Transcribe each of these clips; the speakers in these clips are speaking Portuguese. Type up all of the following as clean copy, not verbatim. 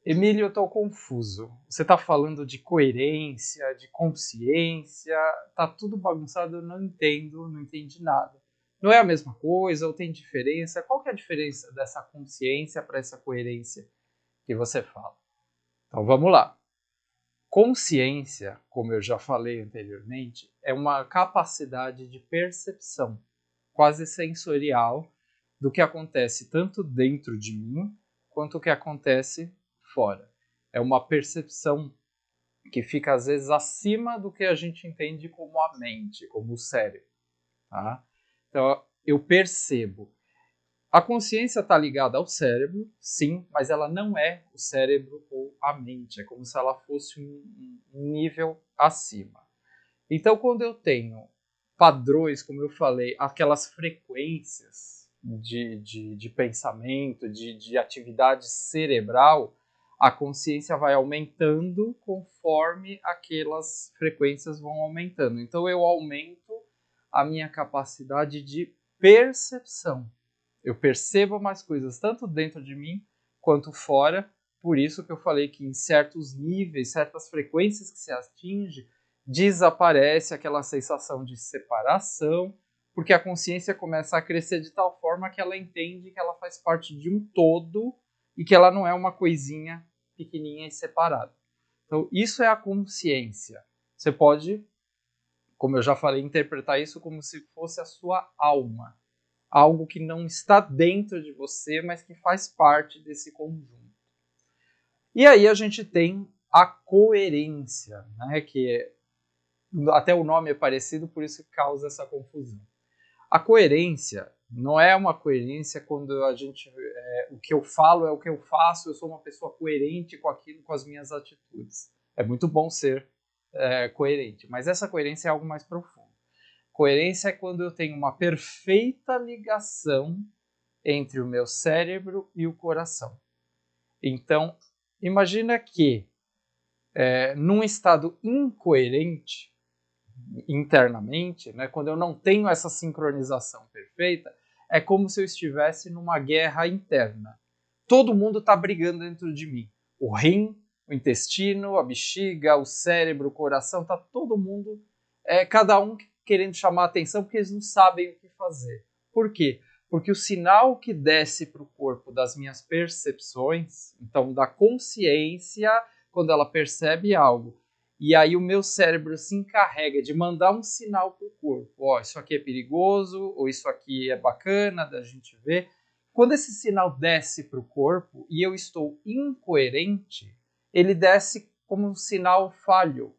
Emílio, eu estou confuso. Você está falando de coerência, de consciência, tá tudo bagunçado, eu não entendo, não entendi nada. Não é a mesma coisa ou tem diferença? Qual que é a diferença dessa consciência para essa coerência que você fala? Então vamos lá. Consciência, como eu já falei anteriormente, é uma capacidade de percepção quase sensorial do que acontece tanto dentro de mim quanto o que acontece fora. É uma percepção que fica às vezes acima do que a gente entende como a mente, como o cérebro. Tá? Então eu percebo. A consciência está ligada ao cérebro, sim, mas ela não é o cérebro ou a mente. É como se ela fosse um nível acima. Então, quando eu tenho padrões, como eu falei, aquelas frequências de pensamento, de atividade cerebral, a consciência vai aumentando conforme aquelas frequências vão aumentando. Então, eu aumento a minha capacidade de percepção. Eu percebo mais coisas tanto dentro de mim quanto fora. Por isso que eu falei que em certos níveis, certas frequências que se atinge, desaparece aquela sensação de separação, porque a consciência começa a crescer de tal forma que ela entende que ela faz parte de um todo e que ela não é uma coisinha pequenininha e separada. Então, isso é a consciência. Você pode, como eu já falei, interpretar isso como se fosse a sua alma. Algo que não está dentro de você, mas que faz parte desse conjunto. E aí a gente tem a coerência, né, que até o nome é parecido, por isso que causa essa confusão. A coerência não é uma coerência quando a gente o que eu falo é o que eu faço, eu sou uma pessoa coerente com aquilo, com as minhas atitudes. É muito bom ser coerente, mas essa coerência é algo mais profundo. Coerência é quando eu tenho uma perfeita ligação entre o meu cérebro e o coração. Então, imagina que num estado incoerente internamente, né, quando eu não tenho essa sincronização perfeita, é como se eu estivesse numa guerra interna. Todo mundo está brigando dentro de mim. O rim, o intestino, a bexiga, o cérebro, o coração, está todo mundo, cada um querendo chamar a atenção porque eles não sabem o que fazer. Por quê? Porque o sinal que desce para o corpo das minhas percepções, então da consciência, quando ela percebe algo, e aí o meu cérebro se encarrega de mandar um sinal para o corpo. Ó, isso aqui é perigoso, ou isso aqui é bacana da gente ver. Quando esse sinal desce para o corpo e eu estou incoerente, ele desce como um sinal falho.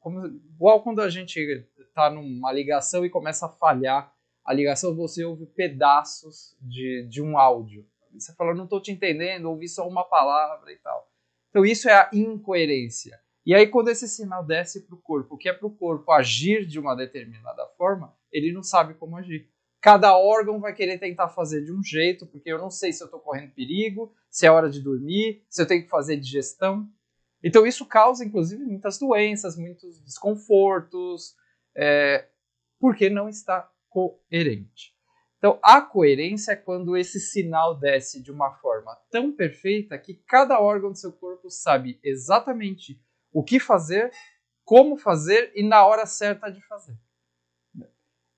Igual quando a gente está numa ligação e começa a falhar a ligação, você ouve pedaços de um áudio. Você fala, não estou te entendendo, ouvi só uma palavra e tal. Então isso é a incoerência. E aí quando esse sinal desce para o corpo, que é para o corpo agir de uma determinada forma, ele não sabe como agir. Cada órgão vai querer tentar fazer de um jeito, porque eu não sei se eu estou correndo perigo, se é hora de dormir, se eu tenho que fazer digestão. Então isso causa, inclusive, muitas doenças, muitos desconfortos, porque não está coerente. Então, a coerência é quando esse sinal desce de uma forma tão perfeita que cada órgão do seu corpo sabe exatamente o que fazer, como fazer e na hora certa de fazer.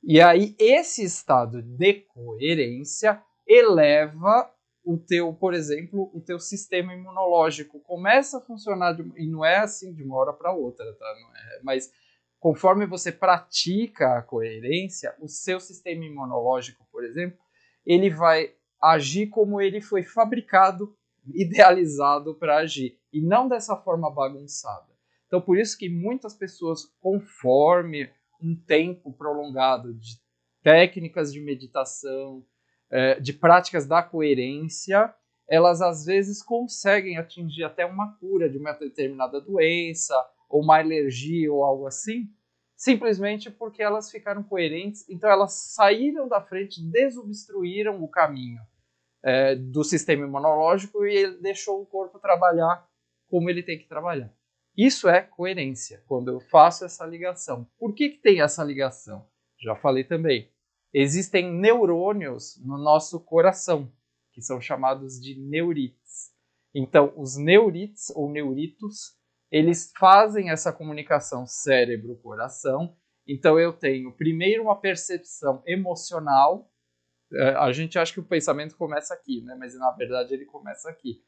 E aí, esse estado de coerência eleva o teu, por exemplo, o teu sistema imunológico começa a funcionar, e não é assim de uma hora para outra, tá? Mas conforme você pratica a coerência, o seu sistema imunológico, por exemplo, ele vai agir como ele foi fabricado, idealizado para agir, e não dessa forma bagunçada. Então, por isso que muitas pessoas, conforme um tempo prolongado de técnicas de meditação, de práticas da coerência, elas às vezes conseguem atingir até uma cura de uma determinada doença, ou uma alergia ou algo assim, simplesmente porque elas ficaram coerentes, então elas saíram da frente, desobstruíram o caminho do sistema imunológico e ele deixou o corpo trabalhar como ele tem que trabalhar. Isso é coerência, quando eu faço essa ligação. Por que tem essa ligação? Já falei também. Existem neurônios no nosso coração, que são chamados de neurites. Então, os neurites ou neuritos, eles fazem essa comunicação cérebro-coração. Então, eu tenho primeiro uma percepção emocional. A gente acha que o pensamento começa aqui, né? Mas na verdade ele começa aqui.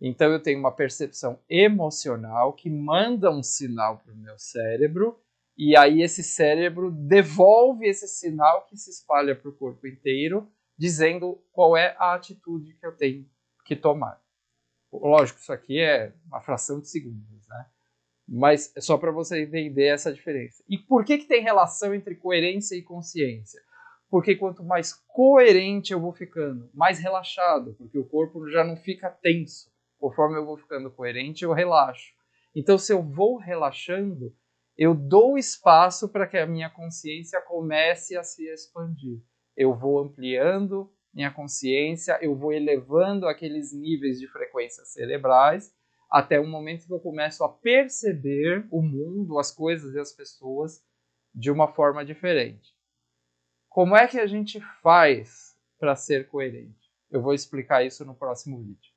Então, eu tenho uma percepção emocional que manda um sinal para o meu cérebro, e aí esse cérebro devolve esse sinal que se espalha para o corpo inteiro, dizendo qual é a atitude que eu tenho que tomar. Lógico, isso aqui é uma fração de segundos, né? Mas é só para você entender essa diferença. E por que tem relação entre coerência e consciência? Porque quanto mais coerente eu vou ficando, mais relaxado, porque o corpo já não fica tenso. Conforme eu vou ficando coerente, eu relaxo. Então, se eu vou relaxando, eu dou espaço para que a minha consciência comece a se expandir. Eu vou ampliando minha consciência, eu vou elevando aqueles níveis de frequências cerebrais até o momento que eu começo a perceber o mundo, as coisas e as pessoas de uma forma diferente. Como é que a gente faz para ser coerente? Eu vou explicar isso no próximo vídeo.